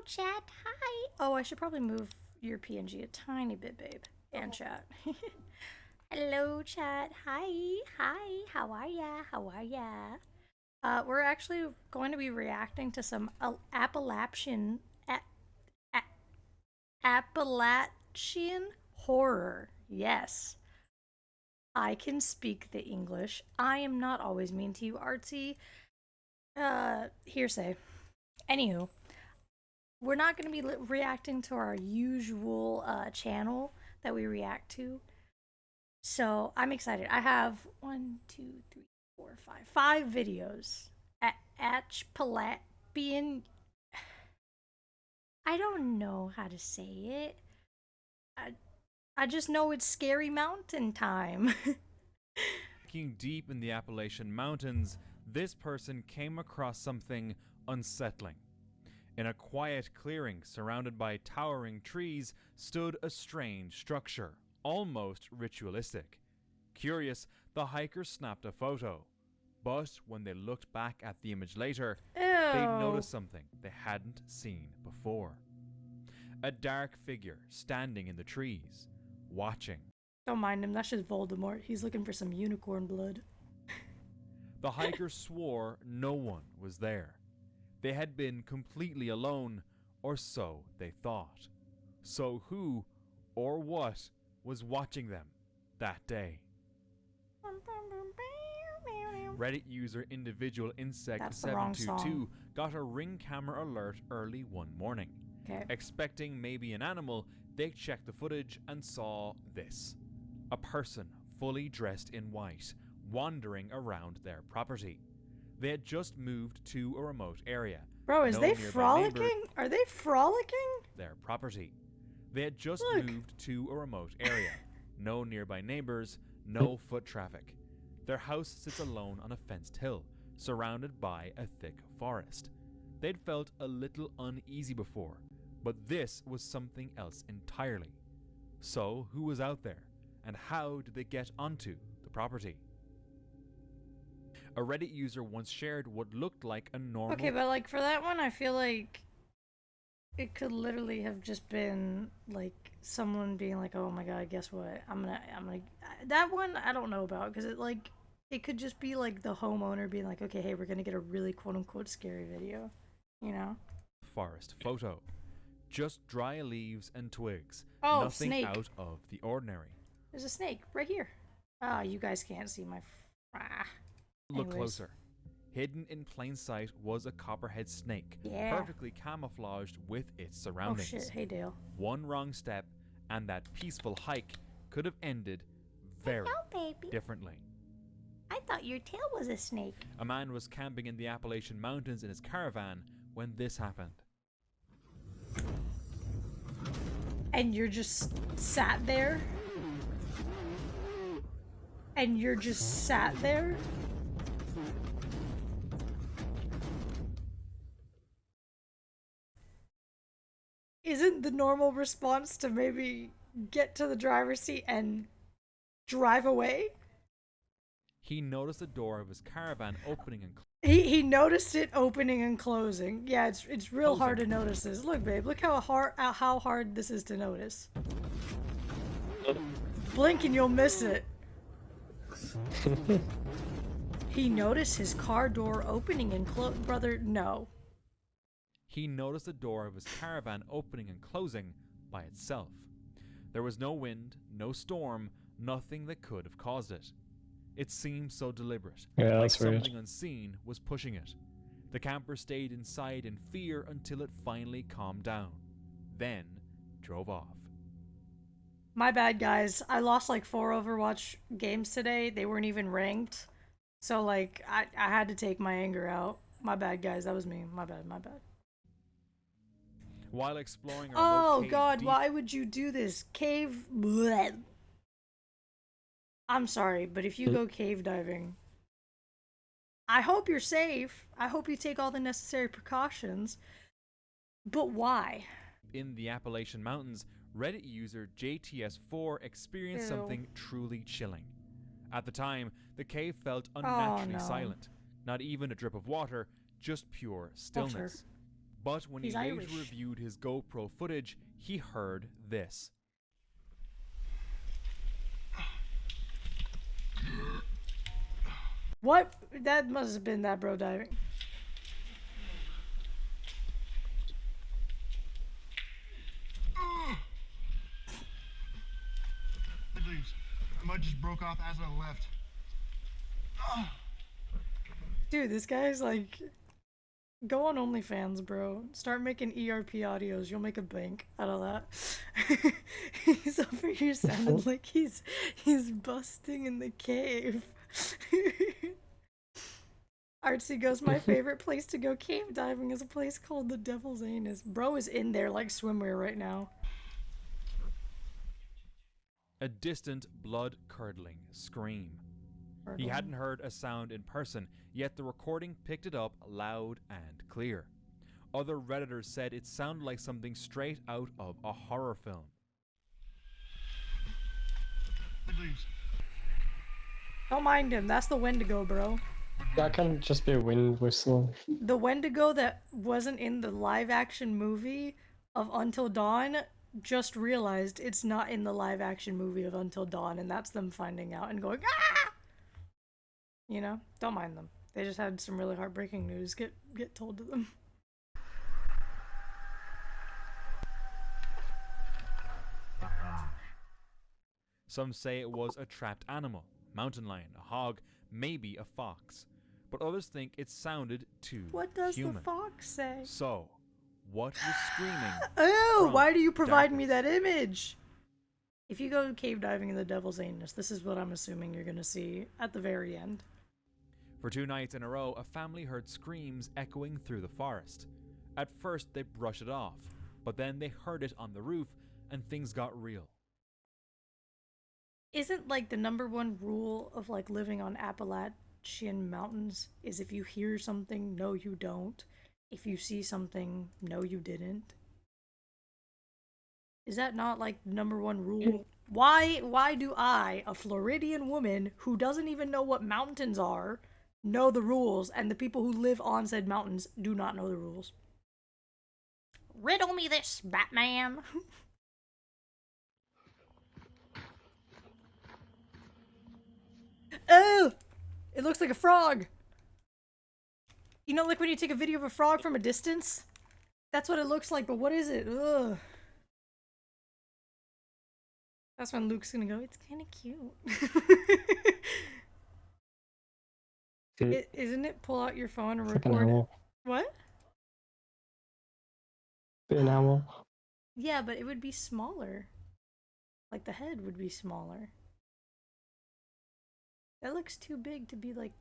chat. Hi. Oh, I should probably move your PNG a tiny bit, babe. And chat. Hello, chat. Hi. Hi. How are ya? How are ya? We're actually going to be reacting to some Appalachian horror. Yes. I can speak the English. I am not always mean to you, artsy. Hearsay. Anywho, we're not going to be reacting to our usual channel that we react to. So I'm excited. I have 5 videos. Appalachian. I don't know how to say it. I just know it's scary mountain time. Hiking deep in the Appalachian Mountains, this person came across something unsettling. In a quiet clearing surrounded by towering trees stood a strange structure, almost ritualistic. Curious, the hikers snapped a photo. But when they looked back at the image later, they noticed something they hadn't seen before. A dark figure standing in the trees, watching. Don't mind him, that's just Voldemort. He's looking for some unicorn blood. The hikers swore no one was there. They had been completely alone, or so they thought. So who or what was watching them that day? Reddit user Individual Insect 722 got a Ring camera alert early one morning. Okay. Expecting maybe an animal, they checked the footage and saw this. A person fully dressed in white, wandering around their property. They had just moved to a remote area. Bro, is they frolicking? Are they frolicking? Their property. They had just moved to a remote area. No nearby neighbors, no foot traffic. Their house sits alone on a fenced hill, surrounded by a thick forest. They'd felt a little uneasy before, but this was something else entirely. So, who was out there, and how did they get onto the property? A Reddit user once shared what looked like a normal... Okay, but like for that one, I feel like it could literally have just been like someone being like, "Oh my god, guess what? I'm gonna." That one I don't know about because it could just be like the homeowner being like, "Okay, hey, we're gonna get a really quote unquote scary video," you know? Forest photo. Just dry leaves and twigs. Oh, nothing snake. Out of the ordinary. There's a snake right here. Ah, you guys can't see my. Look closer. Hidden in plain sight was a copperhead snake, perfectly camouflaged with its surroundings. Oh shit, hey Dale. One wrong step, and that peaceful hike could have ended very differently. I thought your tail was a snake. A man was camping in the Appalachian Mountains in his caravan when this happened. And you're just sat there? And you're just sat there? Isn't the normal response to maybe get to the driver's seat and drive away? He noticed the door of his caravan opening and closing. He noticed it opening and closing. Yeah, it's real hard to notice this. Look, babe, look how hard this is to notice. Blink and you'll miss it. He noticed his car door opening and closing. Brother, no. He noticed the door of his caravan opening and closing by itself. There was no wind, no storm, nothing that could have caused it. It seemed so deliberate, like something unseen was pushing it. The camper stayed inside in fear until it finally calmed down, then drove off. My bad, guys. I lost like 4 Overwatch games today. They weren't even ranked. So like, I had to take my anger out. My bad, guys. That was me. My bad, my bad. While exploring our god, why would you do this? Cave... Bleh. I'm sorry, but if you go cave diving, I hope you're safe. I hope you take all the necessary precautions. But why? In the Appalachian Mountains, Reddit user JTS4 experienced something truly chilling. At the time, the cave felt unnaturally silent. Not even a drip of water, just pure stillness. But when He's he later Irish. reviewed his GoPro footage, he heard this. What? That must have been that bro diving. The mud just broke off as I left. Dude, this guy's like, go on OnlyFans, bro. Start making ERP audios. You'll make a bank out of that. He's over here sounding like he's busting in the cave. Artsy goes, my favorite place to go cave diving is a place called the Devil's Anus. Bro is in there like swimwear right now. A distant, blood-curdling scream. He hadn't heard a sound in person, yet the recording picked it up loud and clear. Other Redditors said it sounded like something straight out of a horror film. Don't mind him. That's the Wendigo, bro. That can just be a wind whistling. The Wendigo that wasn't in the live-action movie of Until Dawn just realized it's not in the live-action movie of Until Dawn, and that's them finding out and going, ah! You know? Don't mind them. They just had some really heartbreaking news get told to them. Some say it was a trapped animal, mountain lion, a hog, maybe a fox. But others think it sounded too What does human. the fox say? So, what was screaming? Oh, why do you provide me darkness? that image? If you go cave diving in the Devil's Anus, this is what I'm assuming you're gonna see at the very end. For 2 nights in a row, a family heard screams echoing through the forest. At first, they brushed it off, but then they heard it on the roof, and things got real. Isn't like the #1 rule of like living on Appalachian mountains is if you hear something, no you don't. If you see something, no you didn't. Is that not like the #1 rule? Why do I, a Floridian woman who doesn't even know what mountains are, know the rules, and the people who live on said mountains do not know the rules? Riddle me this, Batman. Oh! It looks like a frog! You know, like when you take a video of a frog from a distance? That's what it looks like, but what is it? Ugh. That's when Luke's gonna go, it's kinda cute. Isn't it pull out your phone and It's like an record it? owl. What? An owl. Yeah, but it would be smaller. Like the head would be smaller. That looks too big to be like,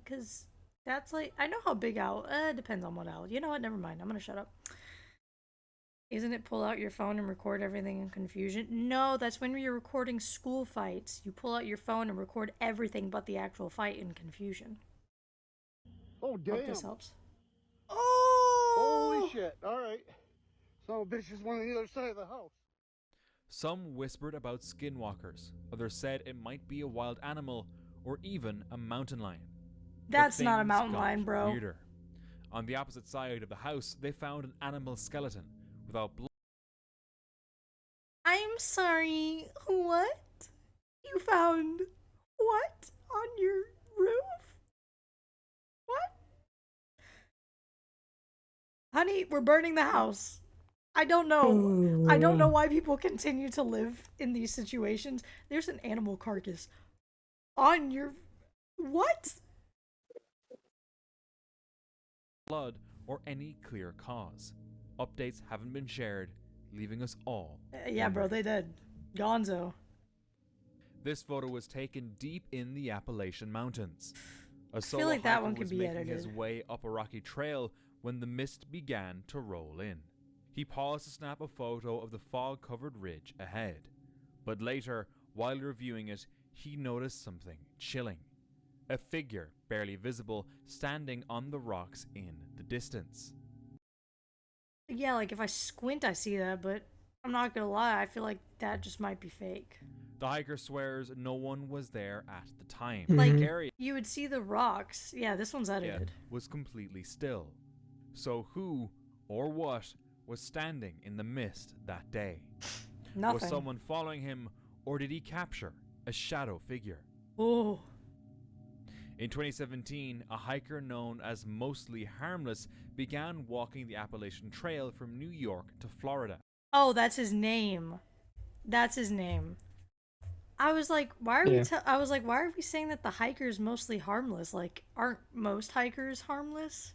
cause that's like, I know how big owl, depends on what owl. You know what, never mind, I'm gonna shut up. Isn't it pull out your phone and record everything in confusion? No, that's when you're recording school fights. You pull out your phone and record everything but the actual fight in confusion. Oh, damn. Hope this helps. Oh! Holy shit. All right. Some bitch is one on the other side of the house. Some whispered about skinwalkers, others said it might be a wild animal or even a mountain lion. But That's not a things mountain got lion, bro. Weirder. On the opposite side of the house, they found an animal skeleton without blood. I'm sorry, what? You found what on your roof? What? Honey, we're burning the house. I don't know. I don't know why people continue to live in these situations. There's an animal carcass on your... What? Blood or any clear cause. Updates haven't been shared, leaving us all Yeah, bro, they wondering. did. Gonzo. This photo was taken deep in the Appalachian Mountains. A feel solo like that hiker one could was be making his edited. way up a rocky trail when the mist began to roll in. He paused to snap a photo of the fog-covered ridge ahead. But later, while reviewing it, he noticed something chilling. A figure, barely visible, standing on the rocks in the distance. Yeah, like if I squint, I see that, but I'm not gonna lie, I feel like that just might be fake. The hiker swears no one was there at the time. Like, The area you would see the rocks. Yeah, this one's edited. was completely still. So who or what was standing in the mist that day. Nothing. Was someone following him, or did he capture a shadow figure? Oh. In 2017, a hiker known as Mostly Harmless began walking the Appalachian Trail from New York to Florida. Oh, that's his name. That's his name. I was like, why are why are we saying that the hiker is mostly harmless? Like, aren't most hikers harmless?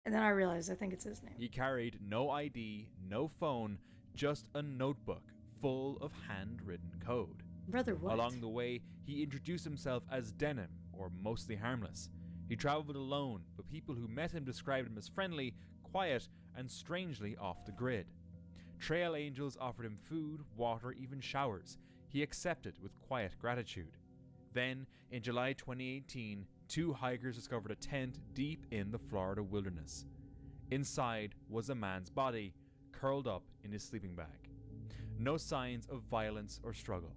And then I realized I think it's his name. He carried no ID, no phone, just a notebook full of handwritten code. Brother, what? Along the way, he introduced himself as Denim, or Mostly Harmless. He traveled alone, but people who met him described him as friendly, quiet, and strangely off the grid. Trail angels offered him food, water, even showers. He accepted with quiet gratitude. Then, in July 2018, 2 hikers discovered a tent deep in the Florida wilderness. Inside was a man's body, curled up in his sleeping bag. No signs of violence or struggle.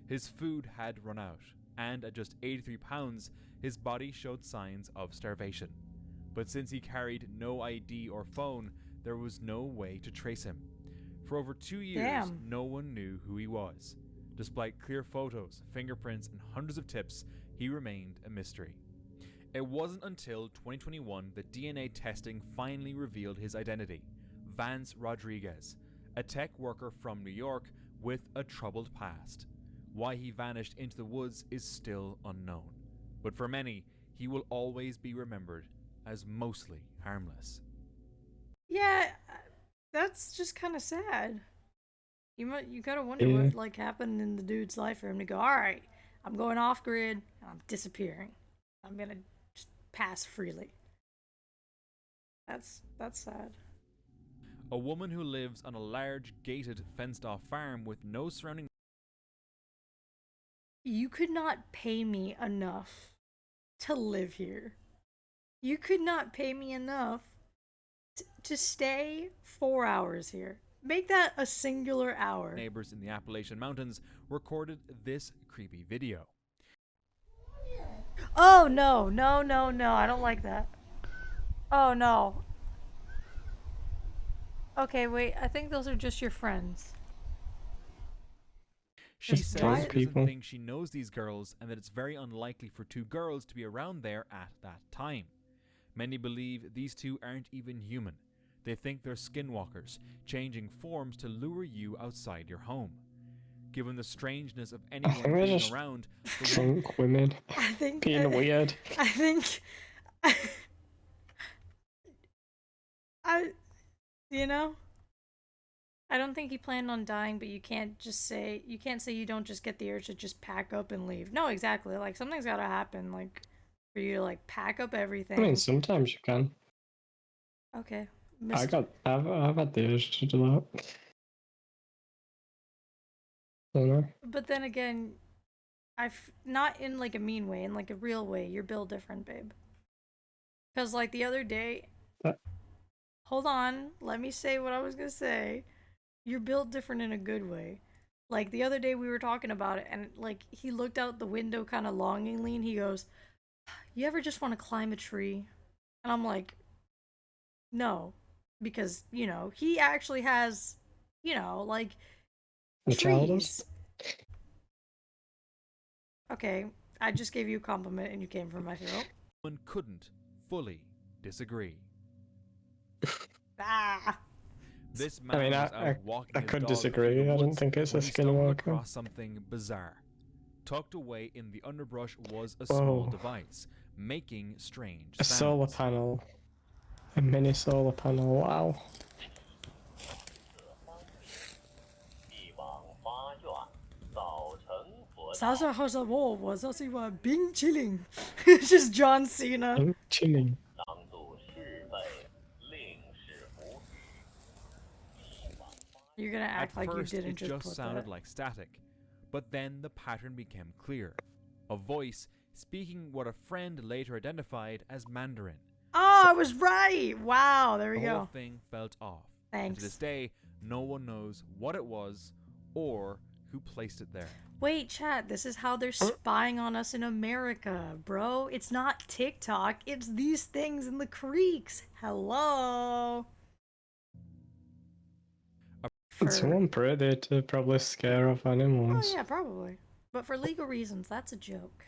His food had run out, and at just 83 pounds, his body showed signs of starvation. But since he carried no ID or phone, there was no way to trace him. For over 2 years, no one knew who he was. Despite clear photos, fingerprints, and hundreds of tips, he remained a mystery. It wasn't until 2021 that DNA testing finally revealed his identity: Vance Rodriguez, a tech worker from New York with a troubled past. Why he vanished into the woods is still unknown, but for many, he will always be remembered as mostly harmless. Yeah, that's just kind of sad. You gotta wonder what like happened in the dude's life for him to go, all right, I'm going off grid, and I'm disappearing. I'm gonna just pass freely. That's sad. A woman who lives on a large, gated, fenced-off farm with no surrounding... You could not pay me enough to live here. You could not pay me enough to stay 4 hours here. Make that a singular hour. Neighbors in the Appalachian Mountains recorded this creepy video. Oh, no. I don't like that. Oh, no. Okay, wait. I think those are just your friends. She says she doesn't think she knows these girls and that it's very unlikely for 2 girls to be around there at that time. Many believe these 2 aren't even human. They think they're skinwalkers, changing forms to lure you outside your home. Given the strangeness of anyone being around, drunk women being weird. I think I don't think he planned on dying, but you can't say you don't just get the urge to just pack up and leave. No, exactly. Like, something's gotta happen, like, for you to like pack up everything. I mean, sometimes you can. Okay. I've had the urge to do that. I don't know. But then again, not in like a mean way, in like a real way. You're built different, babe. Because like the other day, hold on, let me say what I was gonna say. You're built different in a good way. Like the other day we were talking about it, and like he looked out the window kind of longingly, and he goes, "You ever just want to climb a tree?" And I'm like, "No." Because, he actually has, like, trees. Okay, I just gave you a compliment and you came from my throat. One couldn't fully disagree. This man was out walking his could dog disagree. through the I don't woods think it's a when he stumbled skinwalker. across something bizarre. Tucked away in the underbrush was a small device, making strange sounds. A solar panel. A mini solar panel, wow. It's just John Cena. Chilling. You're gonna act like you didn't just put that. At first, it just sounded like static, but then the pattern became clear. A voice speaking what a friend later identified as Mandarin. Oh, I was right! Wow, there we go. The whole thing felt off. Thanks. And to this day, no one knows what it was or who placed it there. Wait, chat, this is how they're spying on us in America, bro. It's not TikTok, it's these things in the creeks. Hello? for... Someone pretty to probably scare off Oh animals. yeah, probably. But for legal reasons, that's a joke.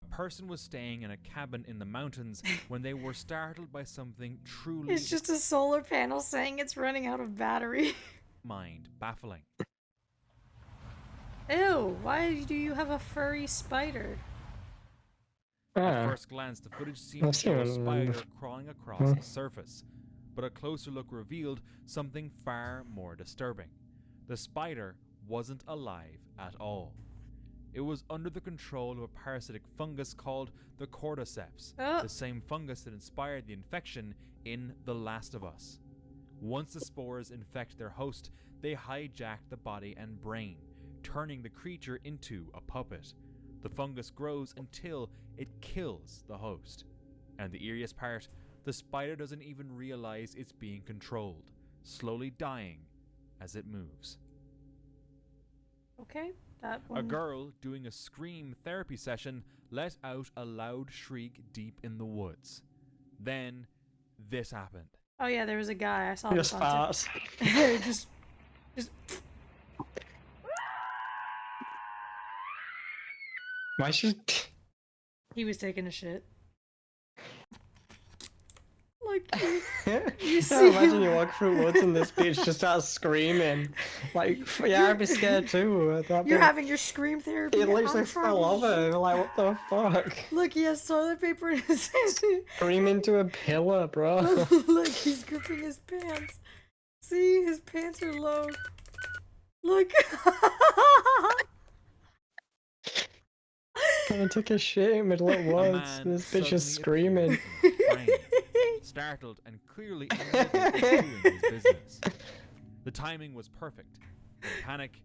A person was staying in a cabin in the mountains when they were startled by something truly It's just a solar panel saying it's running out of battery. mind-baffling. Ew, why do you have a furry spider? At Ah, first glance, the footage seemed to I've show a seen one spider crawling across a surface, but a closer look revealed something far more disturbing. The spider wasn't alive at all. It was under the control of a parasitic fungus called the cordyceps, Oh. the same fungus that inspired the infection in The Last of Us. Once the spores infect their host, they hijack the body and brain, turning the creature into a puppet. The fungus grows until it kills the host. And the eeriest part, the spider doesn't even realize it's being controlled, slowly dying as it moves. Okay, that one. A girl doing a scream therapy session let out a loud shriek deep in the woods. Then, this happened. Oh yeah, there was a guy. I saw just this on farts. just Why she? he was taking a shit. Like You see imagine him. you walk through woods and this bitch just starts screaming. Like, yeah, I'd be scared too. You're having your scream therapy. It literally I'm fell trying to over. Like, what the fuck? Look, he has toilet paper in his hand. Scream into a pillar, bro. Look, he's gripping his pants. See, his pants are low. Look. I took a shit in the middle of A woods. man This bitch is suddenly screaming. appeared in the frame, startled and clearly in the middle of doing his business. The timing was perfect. The panic,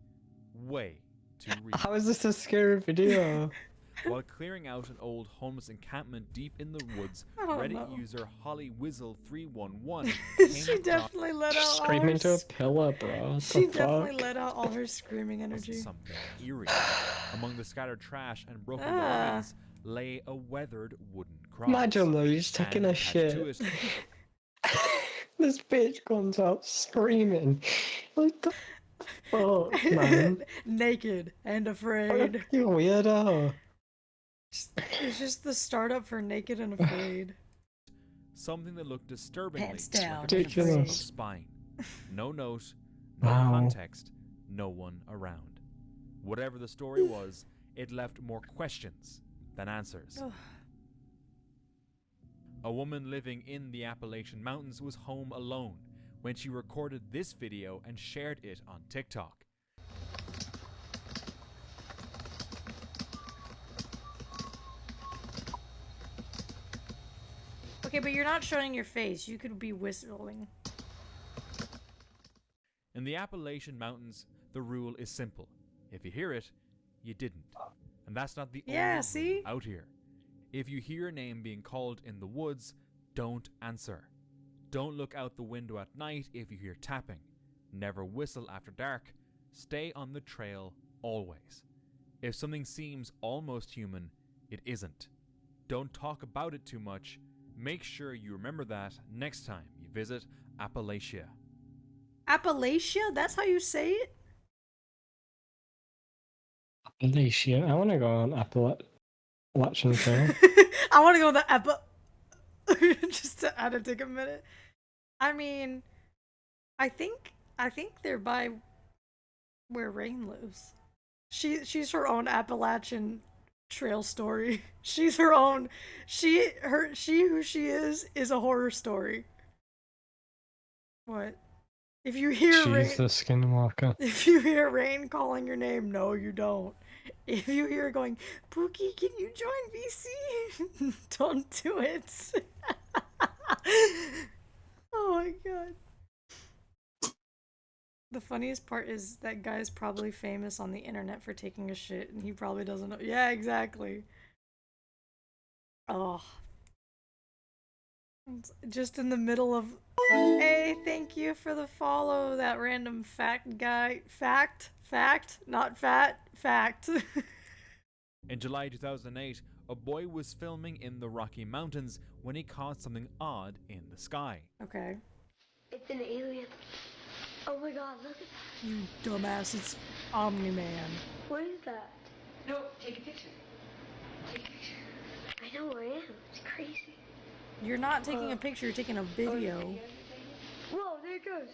way too real. How is this a scary video? While clearing out an old homeless encampment deep in the woods, I don't Reddit know. user HollyWhizzle311 She came across definitely let out all Scream her into a pillar, bro. What She the definitely fuck? let out all her screaming energy. something eerie. Among the scattered trash and broken Ah. belongings lay a weathered wooden cross. Imagine though, you're just taking And a attached shit. to it, This bitch comes out screaming. What the fuck, man? Naked and afraid. You weirdo. It's just the startup for Naked and Afraid. something that looked disturbingly Pants down. like a piece of Ridiculous. spine. No note, no Wow. context, no one around. Whatever the story was, it left more questions than answers. Ugh. A woman living in the Appalachian Mountains was home alone when she recorded this video and shared it on TikTok. Okay, but you're not showing your face. You could be whistling. In the Appalachian Mountains, the rule is simple. If you hear it, you didn't. And that's not the Yeah, only see? rule out here. If you hear a name being called in the woods, don't answer. Don't look out the window at night if you hear tapping. Never whistle after dark. Stay on the trail always. If something seems almost human, it isn't. Don't talk about it too much. Make sure you remember that next time you visit Appalachia. Appalachia? That's how you say it? Alicia, I want to go on Appalachian Trail. I want to go to the Appa. Just to add it, take a minute. I mean, I think they're by where Rain lives. She's her own Appalachian Trail story. She's her own. She who she is a horror story. What? If you hear Rain, She's the skinwalker. if you hear Rain calling your name, no, you don't. If you hear her going, Pookie, can you join VC? Don't do it. Oh my god. The funniest part is that guy's probably famous on the internet for taking a shit, and he probably doesn't know. Yeah, exactly. Oh. It's just in the middle of. Hey, thank you for the follow, that random fact guy. Fact, not fat, fact. In July 2008, a boy was filming in the Rocky Mountains when he caught something odd in the sky. Okay. It's an alien. Oh my god, look at You dumbass, it's Omni-Man. what is that? No, take a picture. Take a picture. I know where I am. It's crazy. You're not taking a picture, you're taking a video. Whoa, there it goes.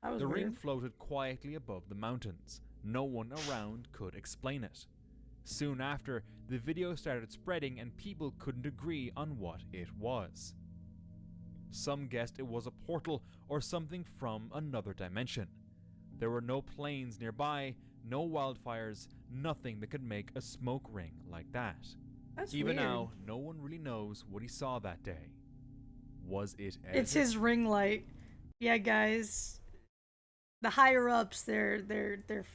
That was The weird. ring floated quietly above the mountains. No one around could explain it. Soon after, the video started spreading and people couldn't agree on what it was. Some guessed it was a portal or something from another dimension. There were no planes nearby, no wildfires, nothing that could make a smoke ring like that. That's Even weird. now, no one really knows what he saw that day. Was it edited? It's his ring light. Yeah, guys. The higher ups, they're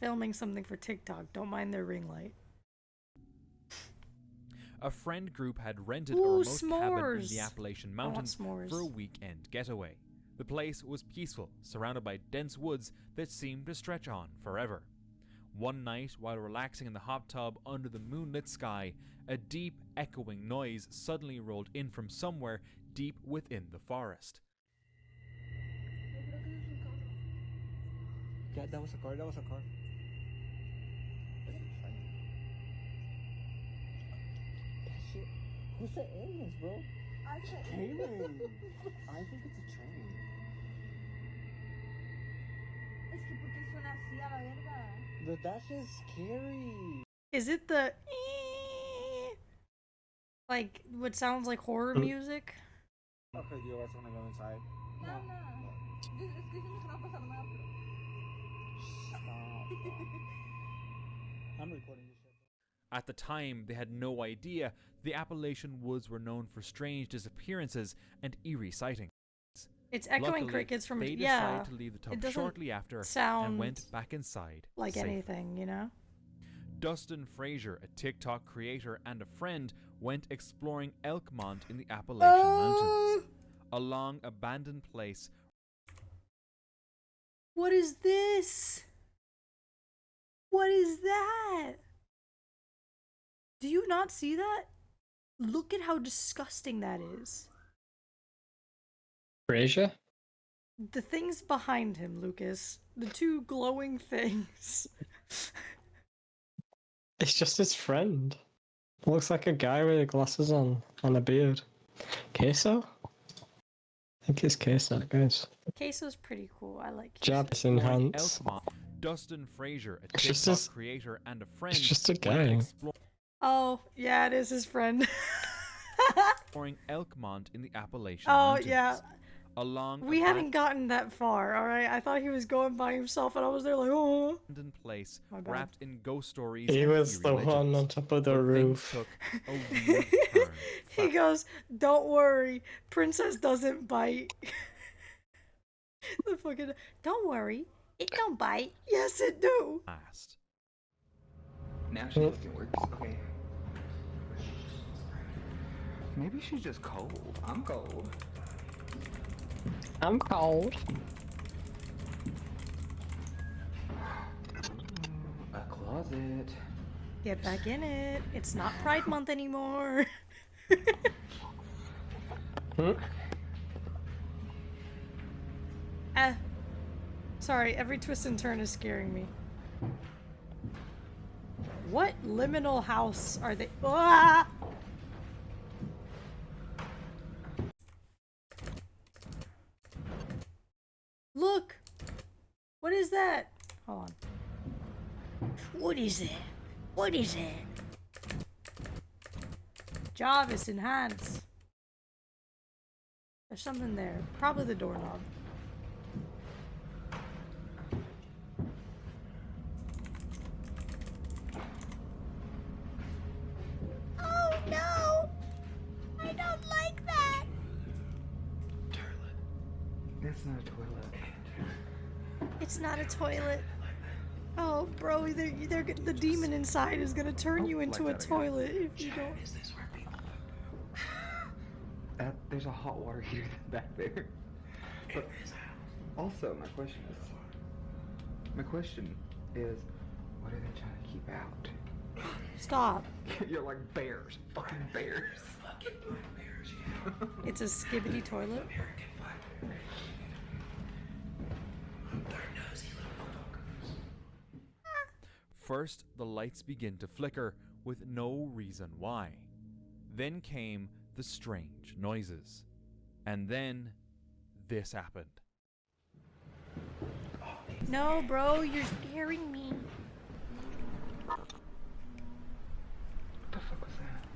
filming something for TikTok. Don't mind their ring light. A friend group had rented a Ooh, remote cabin in s'mores. the Appalachian I want Mountains s'mores. for a weekend getaway. The place was peaceful, surrounded by dense woods that seemed to stretch on forever. One night, while relaxing in the hot tub under the moonlit sky, a deep, echoing noise suddenly rolled in from somewhere deep within the forest. Yeah, that was a car. That was a car. Who's the aliens, bro? Kaylin. I think it's a train. Es que porque suena así a la verga. But that's just scary. Is it the like what sounds like horror music? Okay, you guys wanna go inside? No, no. Es que dicen que no va a pasar nada, pero... Stop. I'm recording this shit. At the time, they had no idea the Appalachian woods were known for strange disappearances and eerie sightings. It's echoing Luckily, crickets from they yeah. decided to leave the It tub doesn't shortly after sound and went back inside like safely. anything, you know? Dustin Frazier, a TikTok creator and a friend, went exploring Elkmont in the Appalachian Mountains, a long abandoned place. What is this? What is that? Do you not see that? Look at how disgusting that is. Frazier? The things behind him, Lucas. The two glowing things. It's just his friend. Looks like a guy with glasses on and a beard. Queso? I think it's queso, guys. Queso's pretty cool. I like queso. Jabs Exploring enhance. Elkmont. Dustin Frazier, a It's just TikTok this- creator and a friend, It's just a went guy. Oh, yeah, it is his friend. exploring Elkmont in the Appalachian Oh, Mountains. yeah. Along We haven't gotten that far, alright? I thought he was going by himself and I was there like, oh. abandoned place My bad. wrapped in ghost stories. He and was eerie the one legends. on top of the But things roof. took a weird turn. He goes, don't worry, Princess doesn't bite. The fucking, don't worry, it don't bite. Yes, it do. Fast. Now she's looking worse. Okay. Maybe she's just cold. I'm cold. I'm cold. A closet. Get back in it. It's not Pride Month anymore. Hmm? Sorry, every twist and turn is scaring me. What liminal house are they? Ah! Look! What is that? Hold on. What is it? What is it? Jarvis enhance. There's something there. Probably the doorknob. Oh no! I don't like that! That's not a toilet. It's not a toilet. Oh, bro, the demon inside is gonna turn you into a like that again. toilet if you don't. Is this where people poop? There's a hot water heater back there. But also, my question is, what are they trying to keep out? Stop. You're like bears. Fucking bears. Fucking bears, yeah. It's a skibbity toilet. First, the lights begin to flicker with no reason why. Then came the strange noises. And then this happened. No, bro, you're scaring me. What the fuck was that?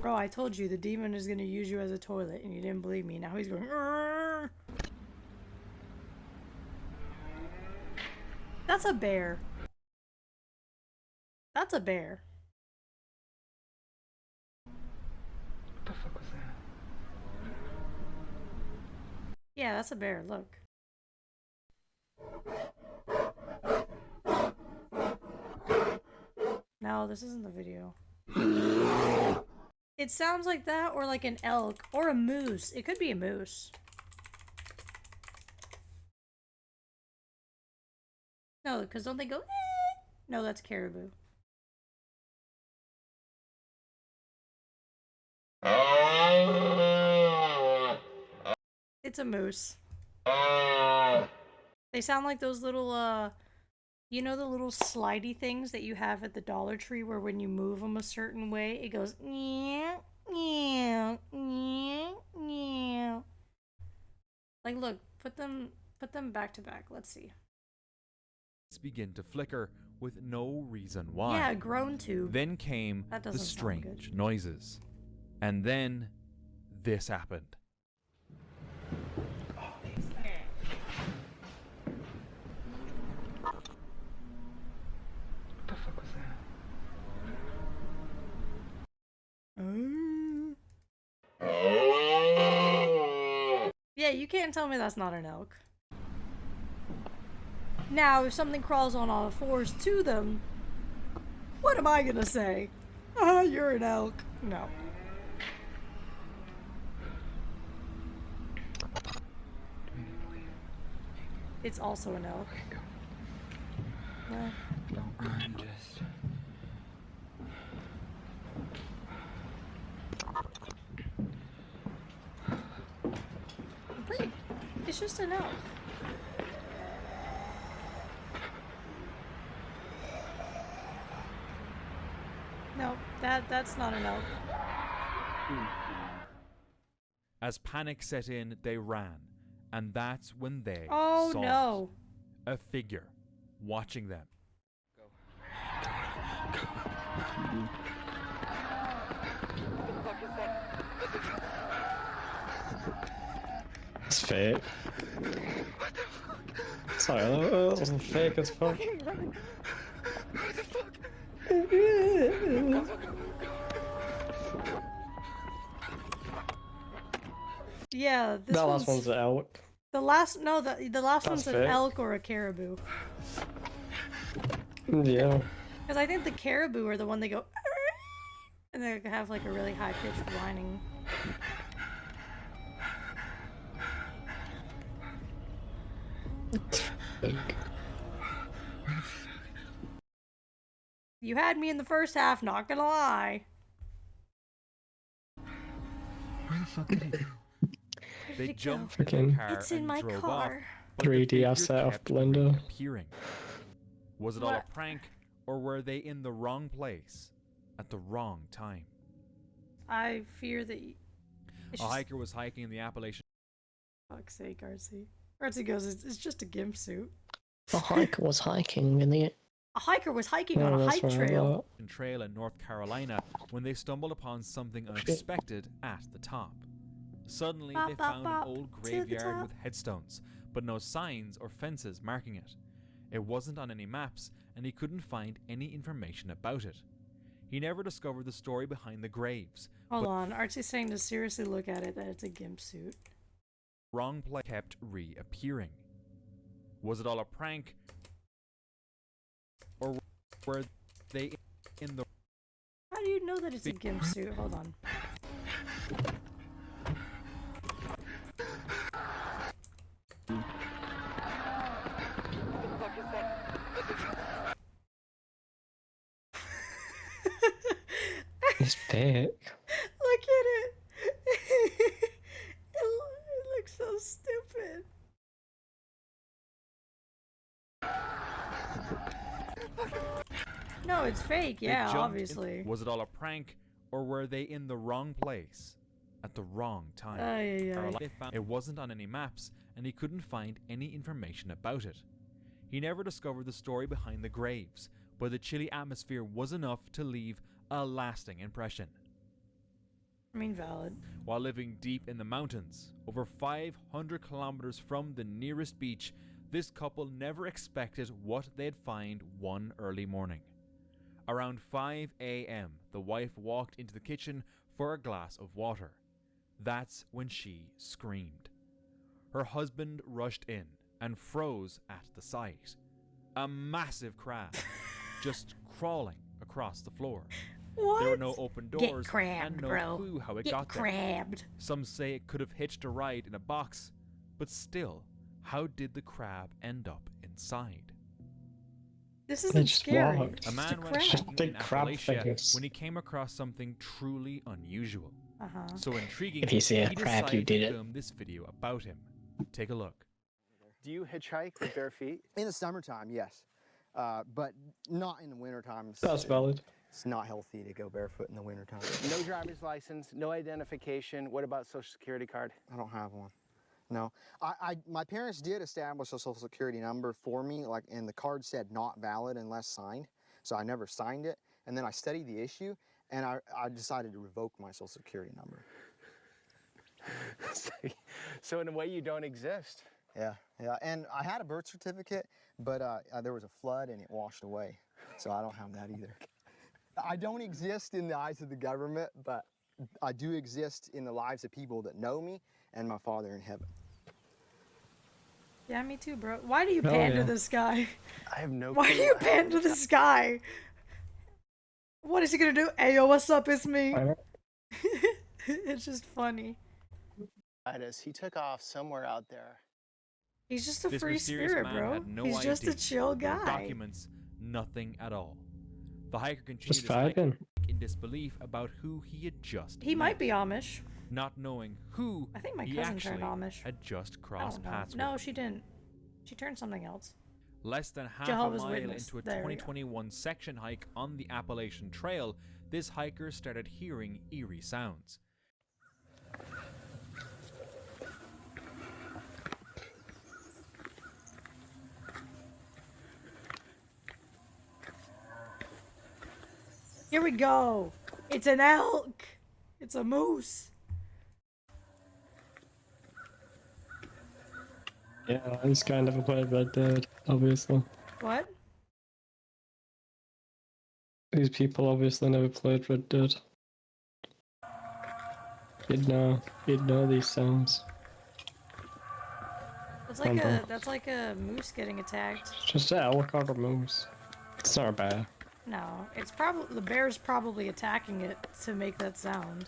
Bro, I told you the demon is gonna use you as a toilet, and you didn't believe me. Now he's going. "Arr!" That's a bear. That's a bear. What the fuck was that? Yeah, that's a bear. Look. No, this isn't the video. It sounds like that, or like an elk, or a moose. It could be a moose. No, because don't they go, eh? No, that's caribou. It's a moose. They sound like those little, you know the little slidey things that you have at the Dollar Tree where when you move them a certain way, it goes, yeah, yeah, yeah, yeah. Like, look, put them back to back. Let's see. Begin to flicker with no reason why. Yeah, grown tube. Then came That the doesn't sound good. strange noises. And then this happened. What the fuck was that? Yeah, you can't tell me that's not an elk. Now, if something crawls on all fours to them, what am I gonna say? Ah, you're an elk. No. It's also an elk. Well, I'm just... pretty. It's just an elk. No, that's not an elk. As panic set in, they ran. And that's when they Oh saw no. it. A figure watching them. It's fake. Sorry, that wasn't fake as fuck. Yeah, this That last one's an elk. the last That's one's an fake. elk or a caribou. Yeah. Because I think the caribou are the one they go, and they have like a really high pitched whining. You had me in the first half, not gonna lie. Where the fuck did he go? Where They did it jumped go? in their Freaking- car It's in and my drove car. off. But the 3D figure asset of kept Blender. reappearing. Was it all a What? prank, or were they in the wrong place at the wrong time? I fear that it's A just, hiker was hiking in the Appalachian fuck's sake, Artsy. Artsy goes, it's just a gimp suit. A hiker was hiking in the. A hiker was hiking on Oh, a that's hike right, trail. trail in North Carolina when they stumbled upon something unexpected at the top. Suddenly, Bop, they bop, found bop, an old to the graveyard top. with headstones, but no signs or fences marking it. It wasn't on any maps, and he couldn't find any information about it. He never discovered the story behind the graves. Hold on, Artsy's saying to seriously look at it that it's a gimp suit. Wrong place kept reappearing. Was it all a prank? Or were they in the How do you know that it's a gimp suit? Hold on. It's fake. Look at it. It fake, They yeah, jumped obviously. Was it all a prank, or were they in the wrong place at the wrong time? Ay, ay, ay. They found it wasn't on any maps, and he couldn't find any information about it. He never discovered the story behind the graves, but the chilly atmosphere was enough to leave a lasting impression. I mean, valid. While living deep in the mountains, over 500 kilometers from the nearest beach, this couple never expected what they'd find one early morning. Around 5 a.m., the wife walked into the kitchen for a glass of water. That's when she screamed. Her husband rushed in and froze at the sight. A massive crab, just crawling across the floor. What? There were no open doors Get crabbed, and no bro. clue how it Get got there. crabbed. Some say it could have hitched a ride in a box, but still, how did the crab end up inside? This They isn't just scary. walked. A It's just man a went crab. Just hiking big in crab Appalachia fingers. when he came across something truly unusual. Uh-huh. So intriguing, If you see a he crab, you decided did to it. film this video about him. Take a look. Do you hitchhike with bare feet? In the summertime, yes. But not in the wintertime. That's valid. It's not healthy to go barefoot in the wintertime. No driver's license, no identification. What about social security card? I don't have one. No. My parents did establish a social security number for me, and the card said not valid unless signed. So I never signed it. And then I studied the issue, and I decided to revoke my social security number. So in a way, you don't exist. Yeah. And I had a birth certificate, but there was a flood and it washed away. So I don't have that either. I don't exist in the eyes of the government, but I do exist in the lives of people that know me and my Father in heaven. Yeah, me too, bro. Why do you Oh, pander yeah. this guy? I have no Why do clue you what happened. pander this guy? What is he gonna do? Ayo, what's up? It's me. I know. It's just funny. He took off somewhere out there. He's just a This free mysterious spirit, man bro. had no He's just a ID, chill no guy. documents, nothing at all. The hiker continued Just his hike vibing. in disbelief about who he had just He might met, be Amish. not knowing who I think my he cousin actually turned Amish. had just I crossed don't know. paths No, with. she didn't. She turned something else. Less than half Jehovah's a mile Witness. into a There we go. 2021 section hike on the Appalachian Trail, this hiker started hearing eerie sounds. Here we go. It's an elk. It's a moose. Yeah, this guy never played Red Dead, obviously. What? These people obviously never played Red Dead. You'd know these sounds. That's like a moose getting attacked. It's just an elk or a moose. It's not a bear. No, it's probably the bear's probably attacking it to make that sound.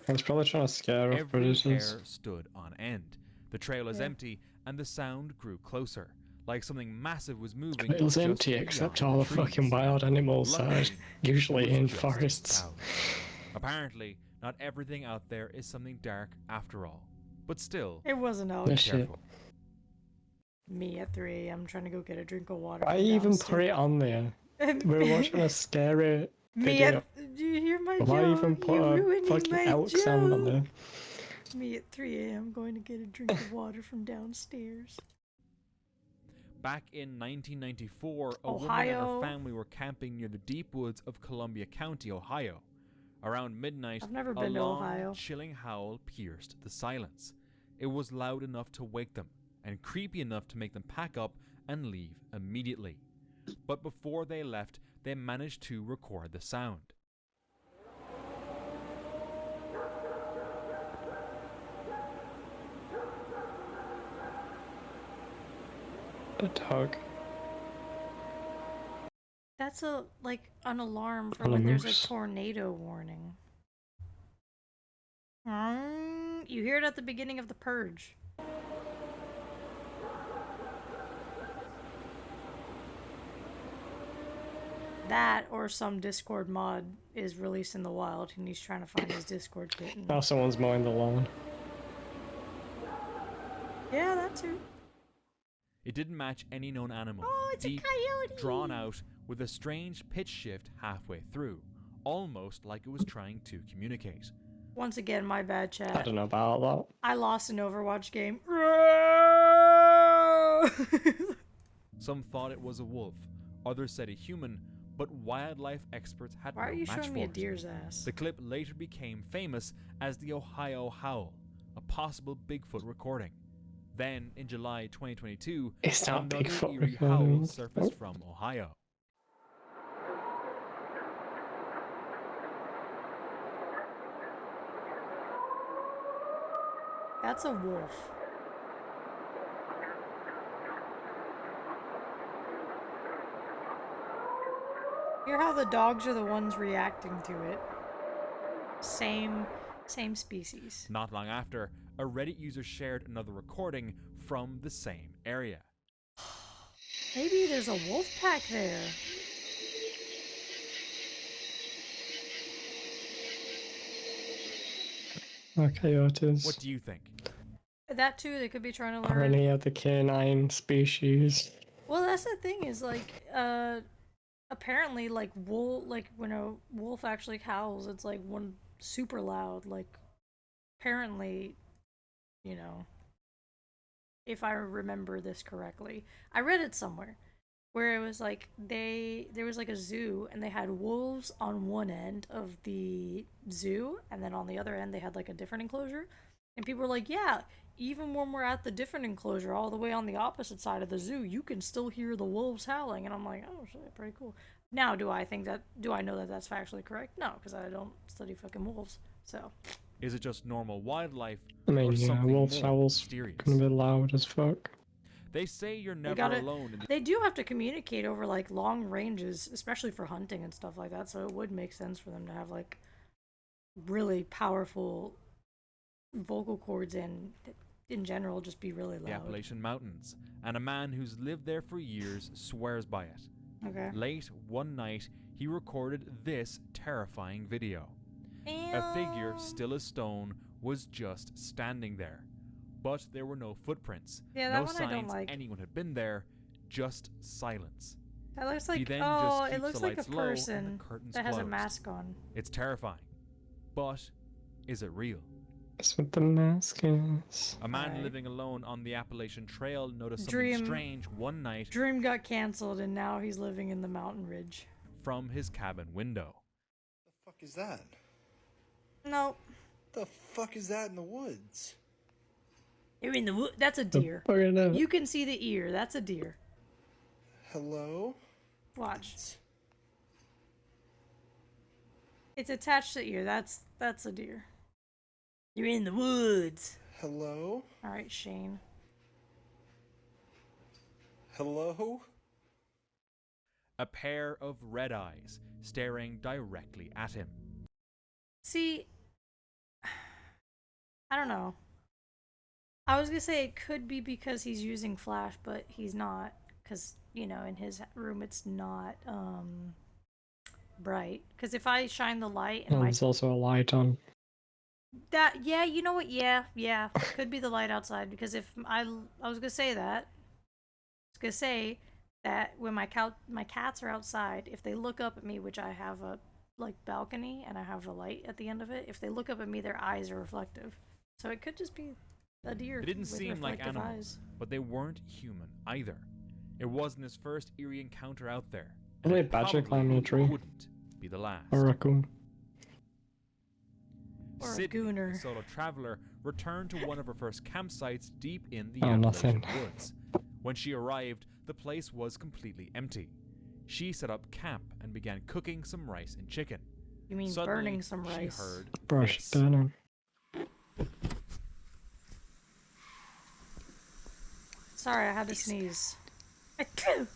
I was probably trying to scare off Every predators. hair stood on end. The trail was Yeah. empty, and the sound grew closer, like something massive was moving. It was just empty beyond except all the trees. fucking wild animals that are Luckily, usually it was in just forests. sound. Apparently, not everything out there is something dark after all. But still, It wasn't Yeah, elk. be shit. careful. Me at 3 a.m. trying to go get a drink of water. Why from even put it downstairs. on there? We were watching a scary Me video. at. Do you hear my Why joke? even put You're a ruining fucking my elk sound on joke. there? Me at 3 a.m. going to get a drink of water from downstairs. Back in 1994, a woman and Ohio. her family were camping near the deep woods of Columbia County, Ohio. Around midnight, I've never a been to long, Ohio. chilling howl pierced the silence. It was loud enough to wake them, and creepy enough to make them pack up and leave immediately. But before they left, they managed to record the sound. A dog. That's an alarm for On a when there's moose. a tornado warning. You hear it at the beginning of The Purge. That or some Discord mod is released in the wild and he's trying to find his Discord kitten. Now someone's mowing the lawn. Yeah, that too. It didn't match any known animal. Oh, it's Deep, a coyote! drawn out, with a strange pitch shift halfway through, almost like it was trying to communicate. Once again, my bad, chat. I don't know about that. I lost an Overwatch game. Some thought it was a wolf, others said a human, but wildlife experts had Why no are you match showing for me a it. deer's ass? The clip later became famous as the Ohio Howl, a possible Bigfoot recording. Then, in July 2022, It's not another Bigfoot eerie howl recording. surfaced from Ohio. That's a wolf. Hear how the dogs are the ones reacting to it. Same species. Not long after, a Reddit user shared another recording from the same area. Maybe there's a wolf pack there. Coyotes. What do you think? That too, they could be trying to Or learn. any other canine species. Well, that's the thing is like, apparently like when a wolf actually howls, it's like one super loud. Like, apparently, you know, if I remember this correctly, I read it somewhere where it was like there was like a zoo and they had wolves on one end of the zoo and then on the other end they had like a different enclosure, and people were like, yeah, even when we're at the different enclosure all the way on the opposite side of the zoo, you can still hear the wolves howling. And I'm like, oh shit, pretty cool. Now, do I know that that's factually correct? No, because I don't study fucking wolves. So Is it just normal wildlife, I mean, or yeah, something wolf's more howl's mysterious? gonna be loud as fuck. They say you're never gotta- alone in the they do have to communicate over like long ranges, especially for hunting and stuff like that. So it would make sense for them to have like really powerful vocal cords and in general just be really loud. Appalachian Mountains, and a man who's lived there for years swears by it. Okay. Late one night, he recorded this terrifying video. A figure, still as stone, was just standing there. But there were no footprints, Yeah, that no one I don't signs like. anyone had been there, just silence. That looks He like, then oh, just it keeps looks the like a lights low and the person curtains that has a closed. mask on. It's terrifying. But is it real? That's what the mask is. A man Alright. living alone on the Appalachian Trail noticed something Dream. strange one night Dream got canceled and now he's living in the mountain ridge. from his cabin window. The fuck is that? Nope. The fuck is that in the woods? You're in the wood. That's a deer. Fuck it up. You can see the ear. That's a deer. Hello? Watch. It's attached to the ear. That's a deer. You're in the woods. Hello? All right, Shane. Hello? A pair of red eyes staring directly at him. See, I don't know. I was gonna say it could be because he's using flash, but he's not, because you know in his room it's not bright. Because if I shine the light and Oh, my there's also a light on. yeah, you know what? Yeah, could be the light outside. Because if I was gonna say that, I was gonna say that when my cats are outside, if they look up at me, which I have a like balcony and I have a light at the end of it, if they look up at me, their eyes are reflective. So it could just be a deer. They didn't with seem like reflective animals, eyes. but they weren't human either. It wasn't his first eerie encounter out there. Probably a It badger probably climbing a tree. wouldn't be the last. Or a raccoon. Or a Sydney, gooner. the solo traveler, returned to one of her first campsites deep in the Oh, Appalachian nothing. woods. When she arrived, the place was completely empty. She set up camp and began cooking some rice and chicken. You mean Suddenly, burning some rice? She heard Brush this. burning. Sorry, I had to sneeze. Achoo!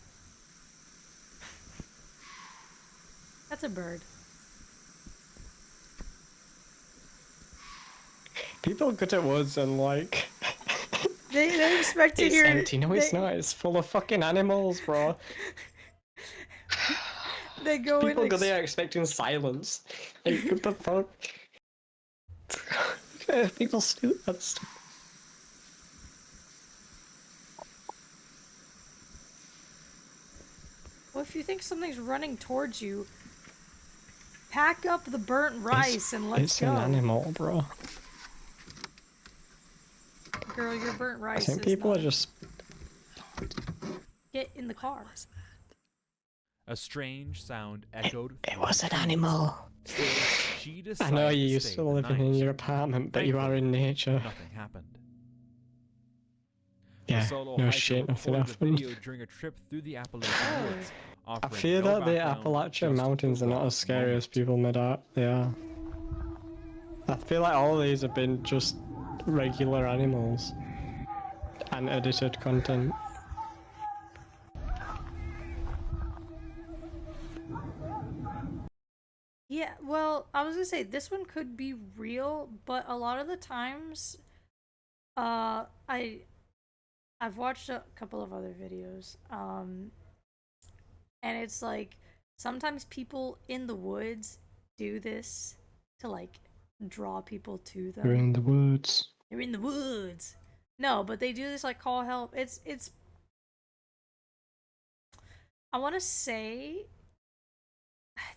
That's a bird. People go to woods and like. They expect to It's hear. empty. No, it's they- not. It's full of fucking animals, bro. They go People in. go there expecting silence. Like, what the fuck? Yeah, people stupid. That's stupid. Well, if you think something's running towards you, pack up the burnt rice and let's It's go. an animal, bro. Girl, your burnt I rice think is people not. are just. Get in the car. A strange sound echoed. It was an animal. Still, she I decided know you're to used stay to the living in night. your apartment, but you are in nature. Nothing happened. Yeah, The solo no hiker shit, nothing recorded the happened. video during a trip through the Appalachian woods, I offering fear no that the background, Appalachian just Mountains the are not raw as scary as moment. people made out they are. I feel like all of these have been just regular animals and edited content. Yeah, well, I was gonna say this one could be real, but a lot of the times, I've watched a couple of other videos, and it's like sometimes people in the woods do this to like draw people to them. You're in the woods. They're in the woods. No, but they do this like call help. It's I want to say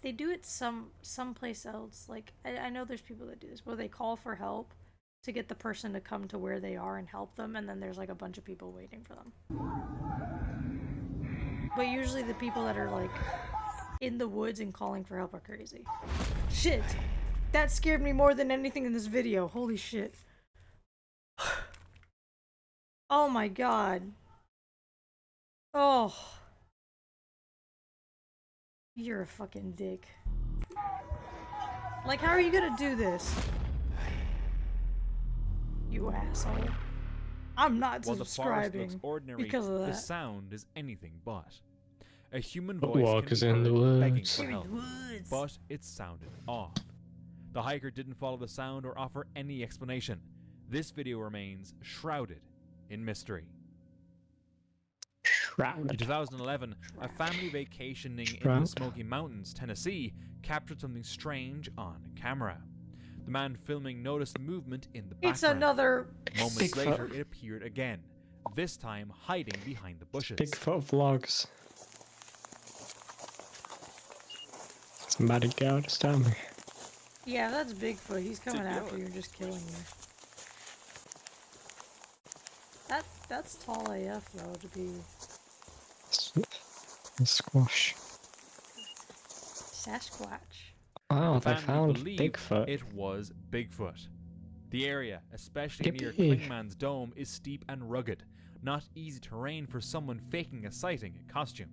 they do it someplace else. Like I know there's people that do this where they call for help to get the person to come to where they are and help them, and then there's like a bunch of people waiting for them. But usually the people that are like in the woods and calling for help are crazy. Shit. That scared me more than anything in this video. Holy shit. Oh my god. Oh. You're a fucking dick. Like, how are you gonna do this? You asshole. I'm not While the forest subscribing looks ordinary, because of the that. sound is anything but. A human The voice walk can is be in the heard begging woods. for You're in help, the woods. but it sounded off. The hiker didn't follow the sound or offer any explanation. This video remains shrouded in mystery. In Shrouded. 2011, a family vacationing in the Shroud. Smoky Mountains, Tennessee, captured something strange on camera. The man filming noticed movement in the background. It's another Moments Bigfoot. later, it appeared again, this time hiding behind the bushes. Bigfoot vlogs. Somebody go to stop me. Yeah, that's Bigfoot. He's coming after you and just killing you. That's tall AF though to be Squash. Sasquatch. Wow, The they family found believed Bigfoot. it was Bigfoot. The area, especially near Yippee. Klingman's Dome, is steep and rugged. Not easy terrain for someone faking a sighting in costume.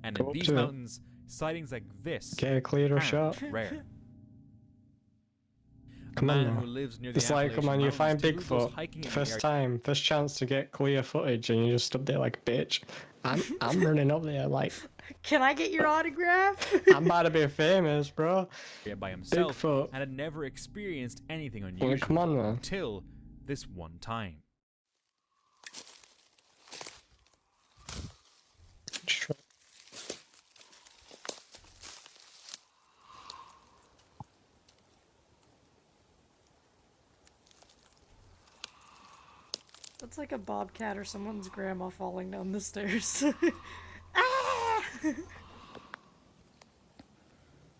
And Go in up these to it. mountains, sightings like this Get a clearer aren't shot. rare. Come on man now. who lives near It's the like, come on, you find Appalachian Mountains typically goes Bigfoot, hiking in the first area. time, first chance to get clear footage, and you just stood there like, bitch, I'm running up there like, Can I get your autograph? I'm about to be famous, bro. By himself Bigfoot. and had never experienced anything Well, unusual come on, man. until this one time. That's like a bobcat or someone's grandma falling down the stairs. Ah!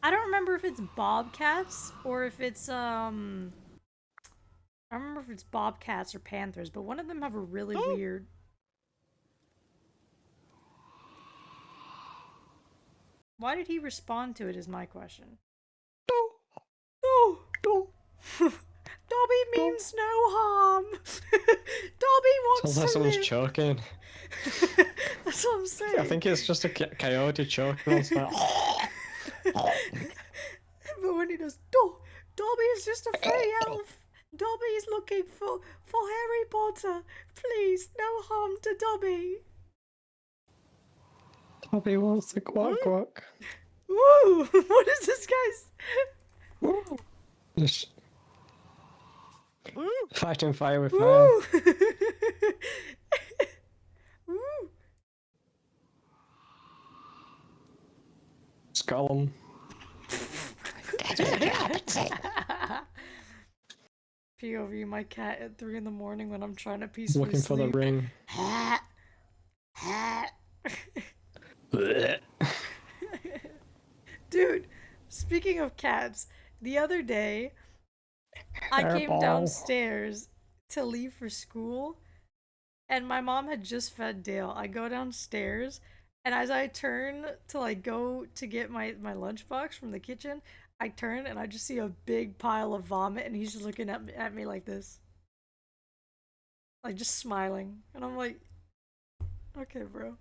I don't remember if it's bobcats or if it's I don't remember if it's bobcats or panthers, but one of them have a really weird. Why did he respond to it is my question. No. Dobby means no harm. Dobby wants Sounds like to someone's live. choking. That's what I'm saying. I think it's just a coyote choking. It's like, But when he does, Dobby is just a fey elf. Dobby is looking for Harry Potter. Please, no harm to Dobby. Dobby wants the quack quack. Woo! What is this guy's? Just fighting fire with fire. Woo! Woo! Skull 'em. POV my cat at 3 in the morning when I'm trying to peacefully Looking for the sleep. ring. Hat. Hat. speaking of cats, the other day I came Hairball. downstairs to leave for school, and my mom had just fed Dale. I go downstairs, and as I turn to like go to get my lunchbox from the kitchen, I turn and I just see a big pile of vomit, and he's just looking at me like this, like just smiling, and I'm like, okay, bro.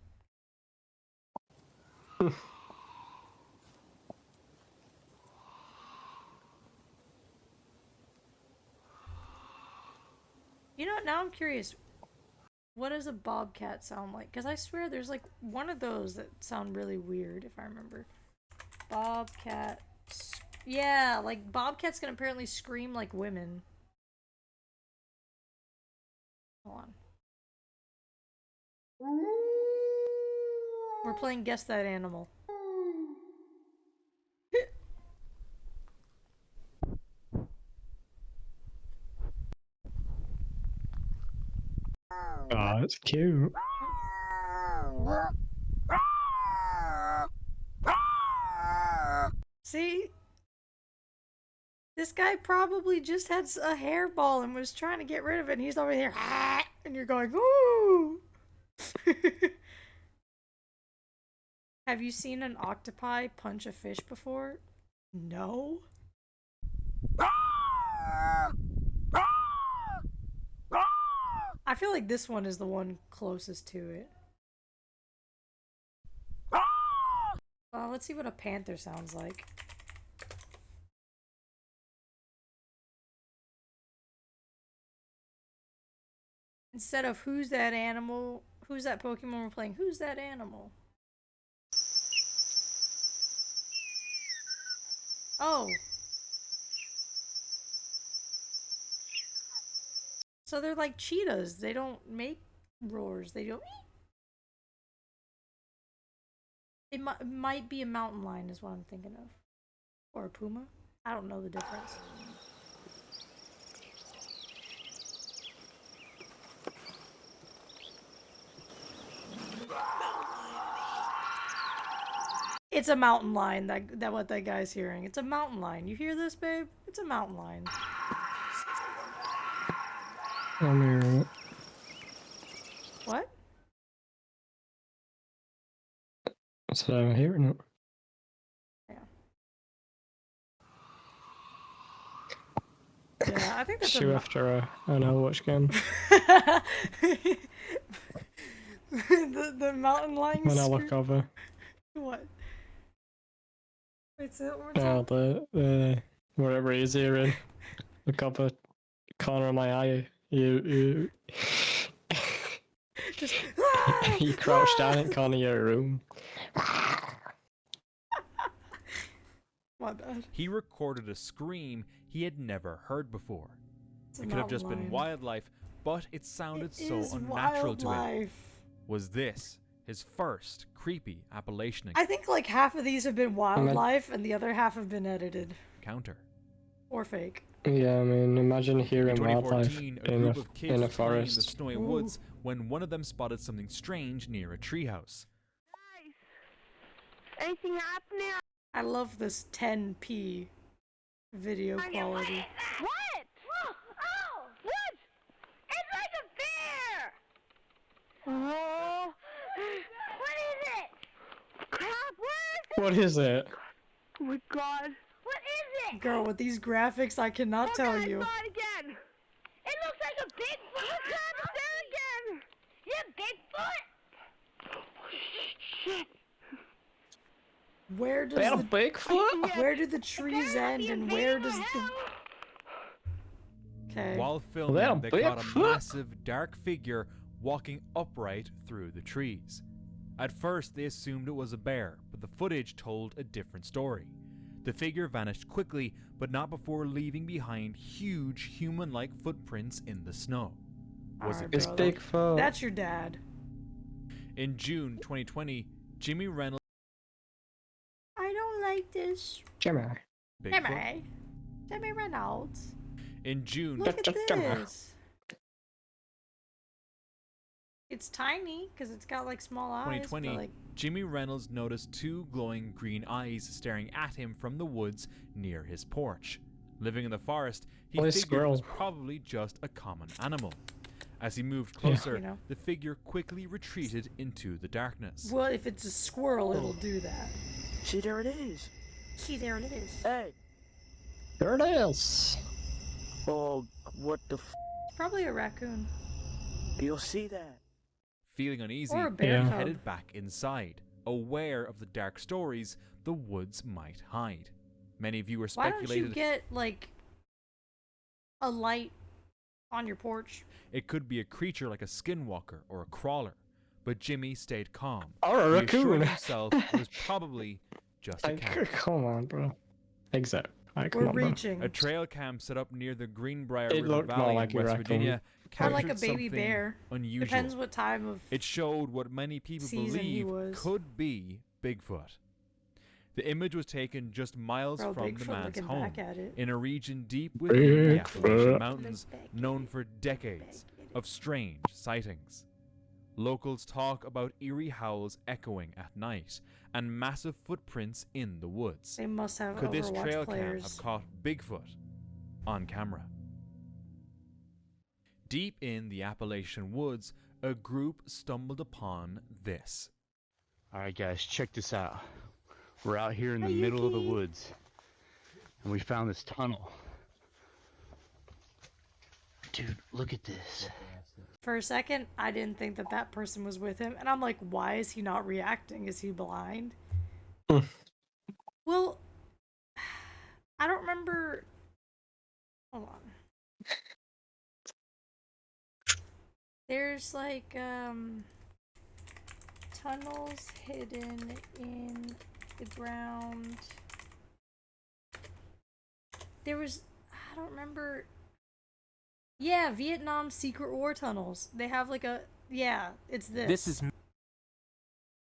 You know, now I'm curious. What does a bobcat sound like? Because I swear there's like one of those that sound really weird, if I remember. Bobcat. Yeah, like bobcats can apparently scream like women. Hold on. We're playing Guess That Animal. Oh, it's cute. See? This guy probably just had a hairball and was trying to get rid of it, and he's over here, and you're going, ooh! Have you seen an octopi punch a fish before? No? I feel like this one is the one closest to it. Well, let's see what a panther sounds like. Instead of who's that animal, who's that Pokemon, we're playing who's that animal. Oh. So they're like cheetahs. They don't make roars. They don't. It might be a mountain lion is what I'm thinking of. Or a puma. I don't know the difference. It's a mountain lion, that what that guy's hearing. It's a mountain lion. You hear this, babe? It's a mountain lion. I'm hearing it. What? I said I'm hearing it. Yeah, I think that's Shoot after an Overwatch game. the mountain lion. When I look over. What? Wait, say that one Yeah, more time. the wherever he's hearing. Look up a corner of my eye. You Just you crouch down in the corner of your room. My bad. He recorded a scream he had never heard before. It's a It could have just been mountain wildlife, but it sounded It so is unnatural to him. wildlife. Was this his first creepy Appalachian I think like half of these have been wildlife and the other half have been edited. encounter? Or fake. Yeah, I mean, imagine In hearing wildlife 2014, a in group of kids a was playing in the forest. snowy woods when one of them spotted something strange near a treehouse. Anything happening? I love this 10p video quality. What? Oh! What? It's like a bear! Oh! What is it? Crap, What is it? Oh my god. What is it? Girl, with these graphics, I cannot tell you. I saw it again. It looks like a Bigfoot. Look at it there again. Yeah, Bigfoot. Shit. Where does That a the Bigfoot? where do the trees end and where does the Okay. While that a filming, they caught a Bigfoot? massive dark figure walking upright through the trees. At first, they assumed it was a bear, but the footage told a different story. The figure vanished quickly, but not before leaving behind huge human-like footprints in the snow. Was Alright, it It's bro, Bigfoot. That's your dad. In June 2020, Jimmy Reynolds I don't like this. Jimmy. Bigfoot. Jimmy Reynolds. In June, Look at this. It's tiny because it's got like small eyes. 2020, But, like, Jimmy Reynolds noticed two glowing green eyes staring at him from the woods near his porch. Living in the forest, he Boy, figured it was squirrel. probably just a common animal. As he moved closer, You know. the figure quickly retreated into the darkness. well, if it's a squirrel, it'll do that. See, there it is. See, there it is. Hey. There it is. Oh, what the It's probably a raccoon. You'll see that. Feeling uneasy, Or a bear he cub. headed back inside, aware of the dark stories the woods might hide. Many viewers Why don't you speculated get like a light on your porch? it could be a creature like a skinwalker or a crawler, but Jimmy stayed calm. Or a reassuring raccoon. himself it was probably just a Like, cat. come on, bro. Exit. Alright, come We're on, bro. reaching. A trail cam set up near the Greenbrier It River looked more Valley like in a West raccoon. Virginia Or captured like a baby something bear. unusual. Depends what time of. It showed what many people season he believe was. could be Bigfoot. The image was taken just miles Bro, from the Bigfoot man's looking home, back at it. in a region deep within the Appalachian Bigfoot. Mountains, known for decades of strange sightings. Locals talk about eerie howls echoing at night and massive footprints in the woods. They must have Could this Overwatch trail players. cam have caught Bigfoot on camera? Deep in the Appalachian woods, a group stumbled upon this. Alright guys, check this out. We're out here in the Hi, middle of the Yuki. woods, and we found this tunnel. Dude, look at this. For a second, I didn't think that that person was with him, and I'm like, why is he not reacting? Is he blind? Well, I don't remember. Hold on. There's like tunnels hidden in the ground. There was, I don't remember. Yeah, Vietnam secret war tunnels. They have like a, yeah, it's this. This is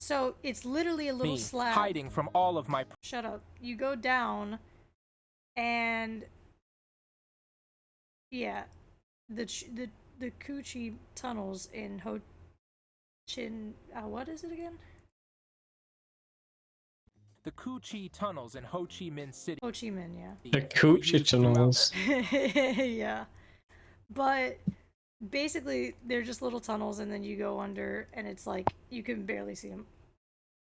So it's literally a little me slab. hiding from all of my. Shut up. You go down, and yeah, the Coochie tunnels in Ho Chin. What is it again? The Cu Chi tunnels in Ho Chi Minh City. Ho Chi Minh, yeah. The coochie tunnels. Yeah, but basically they're just little tunnels, and then you go under, and it's like you can barely see them.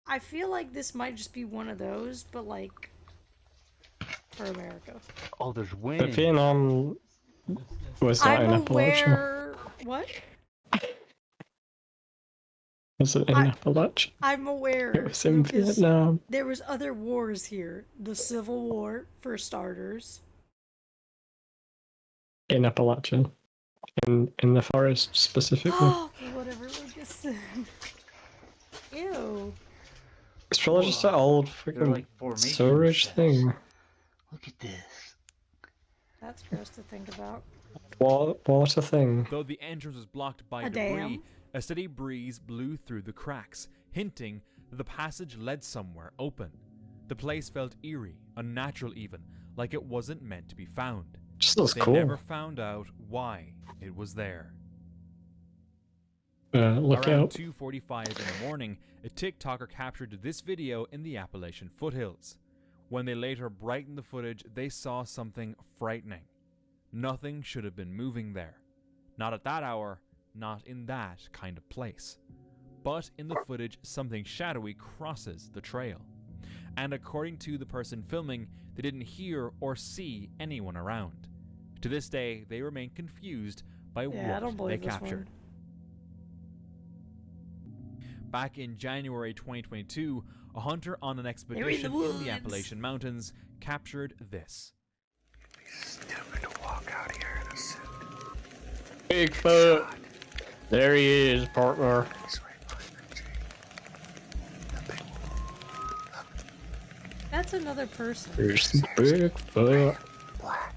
I feel like this might just be one of those, but like for America. Oh, there's But wind. Vietnam was not in I'm Appalachia. aware. What? Was it in Appalachia? I'm aware. It was in Lucas, Vietnam. There was other wars here. The Civil War, for starters. In Appalachia. In the forest specifically. Oh, okay, whatever, Lucas. Ew. It's probably just an old freaking like formation storage sets. thing. Look at this. That's gross to think about. Water thing. Though the entrance was blocked by A debris, dam? a steady breeze blew through the cracks, hinting that the passage led somewhere open. The place felt eerie, unnatural even, like it wasn't meant to be found. Just looks They cool. never found out why it was there. Look Around out. 2:45 in the morning, a TikToker captured this video in the Appalachian foothills. When they later brightened the footage, they saw something frightening. Nothing should have been moving there. Not at that hour, not in that kind of place. But in the footage, something shadowy crosses the trail. And according to the person filming, they didn't hear or see anyone around. To this day, they remain confused by Yeah, I don't what they believe this captured. Back in January 2022, a hunter on an expedition in woods. the Appalachian Mountains captured this. Stupid to walk out here in a suit. Bigfoot. There he is, partner. He's right behind that tree. That's another person. There's the Bigfoot. Black.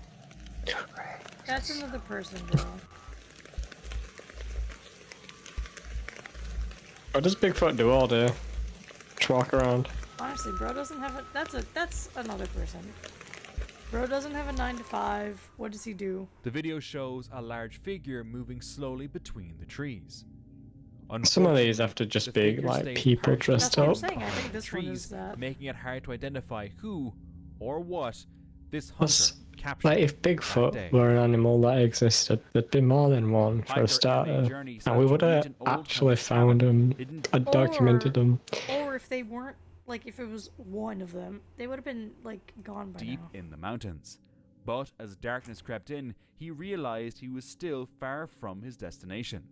Gray. That's another person, bro. What does Bigfoot do all day? Just walk around. Honestly, bro doesn't have a. That's another person. Bro doesn't have a 9 to 5. What does he do? The video shows a large figure moving slowly between the trees. Some of these have to Unfortunately, just the be figure like stayed people partially dressed That's what I'm up. saying. I think this one trees, is that. making it hard to identify who or what this hunter That's, captured like if that Bigfoot day. were an animal that existed, there'd be more than one for Hiker a starter, M.A. Journey and set we out to would have reach an old actually hermit's found cabin them hidden and documented them. Or if they weren't, like, if it was one of them, they would have been, like, gone by deep now. in the mountains. But as darkness crept in, he realized he was still far from his destination.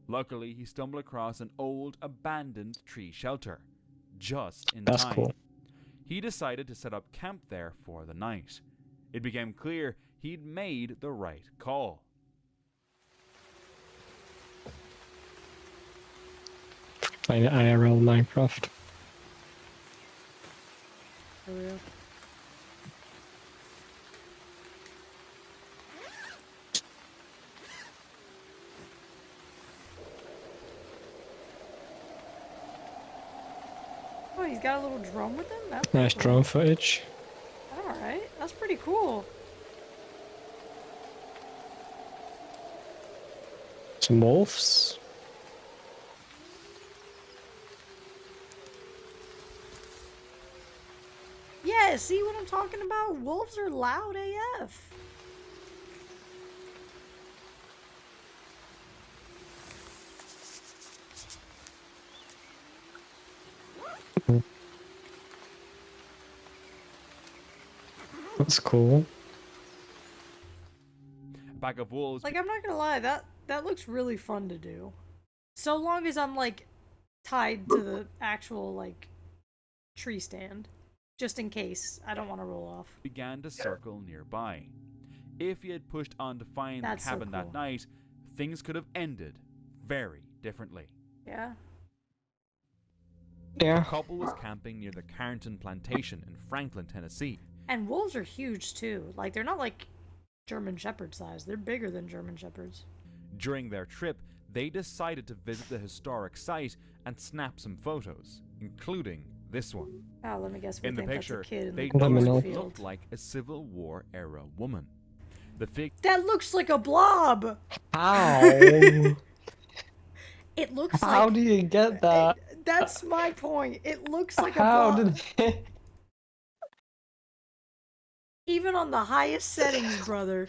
Luckily, he stumbled across an old, abandoned tree shelter, just in That's time. cool. He decided to set up camp there for the night. It became clear he'd made the right call. Playing IRL Minecraft. For real. Oh, he's got a little drone with him? That's pretty Nice cool. drone footage. Alright, that's pretty cool. Some wolves. Yeah, see what I'm talking about? Wolves are loud AF. That's cool. A pack of wolves Like, I'm not gonna lie, that looks really fun to do. So long as I'm, like, tied to the actual, like, tree stand. Just in case I don't want to roll off. began to circle nearby. If he had pushed on to find That's the so cabin that cool. night, things could have ended very differently. Yeah. The Yeah. couple was camping near the Carrington Plantation in Franklin, Tennessee. And wolves are huge too. Like, they're not like German Shepherd size. They're bigger than German Shepherds. During their trip, they decided to visit the historic site and snap some photos, including this one. Oh, let me guess. We In the think picture, that's a kid in they the noticed Criminal. what field. looked like a Civil War era woman. The figure That looks like a blob. How? It looks How like. do you get that? That's my point. It looks like a How blob. did they... Even on the highest settings, brother.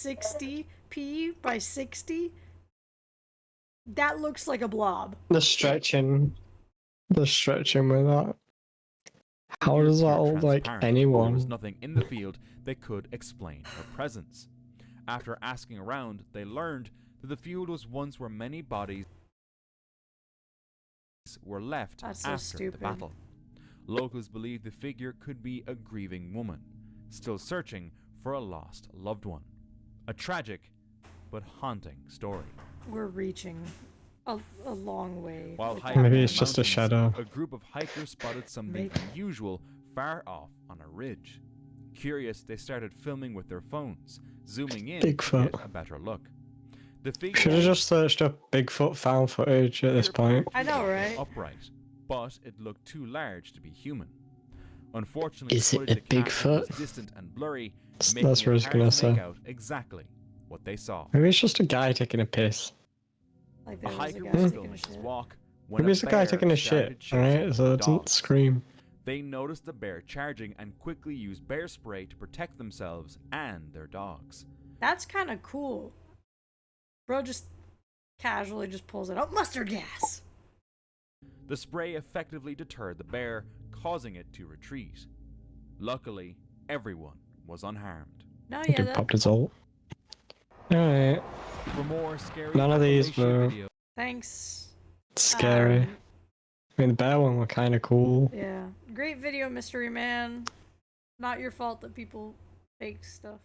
2160p by 60. That looks like a blob. The stretching with that. How does that appeared look like transparent. There was anyone? nothing in the field that could explain her presence. After asking around, they learned that the field was once where many bodies were left That's so after stupid. the battle. Locals believe the figure could be a grieving woman, still searching for a lost loved one. A tragic but haunting story. We're reaching a long way. While with hiking that Maybe in it's the just a mountains, shadow. a group of hikers spotted something Maybe. unusual far off on a ridge. Curious, they started filming with their phones, zooming in Bigfoot. to get a better look. The Should figure have just searched up Bigfoot found footage at this point. I know, right? upright, but it looked too large to be human. Unfortunately, Is the it footage a they captured was Bigfoot? distant and blurry, That's making what I it was hard gonna to make say. out exactly what they saw. Maybe it's just a guy taking a piss. Like A there was a hiker guy was taking a filming his shit. walk when Maybe it's a guy bear taking a started shit, chasing alright? So it doesn't dogs. scream. They noticed the bear charging and quickly used bear spray to protect themselves and their dogs. That's kind of cool. Bro just casually just pulls it out. Mustard gas! The spray effectively deterred the bear, causing it to retreat. Luckily, everyone was unharmed. No, He yeah, popped his ult. Alright. For more scary None of these Appalachia were videos, thanks. scary. Um, I mean, the bear one were kind of cool. Yeah. Great video, Mystery Man. Not your fault that people fake stuff.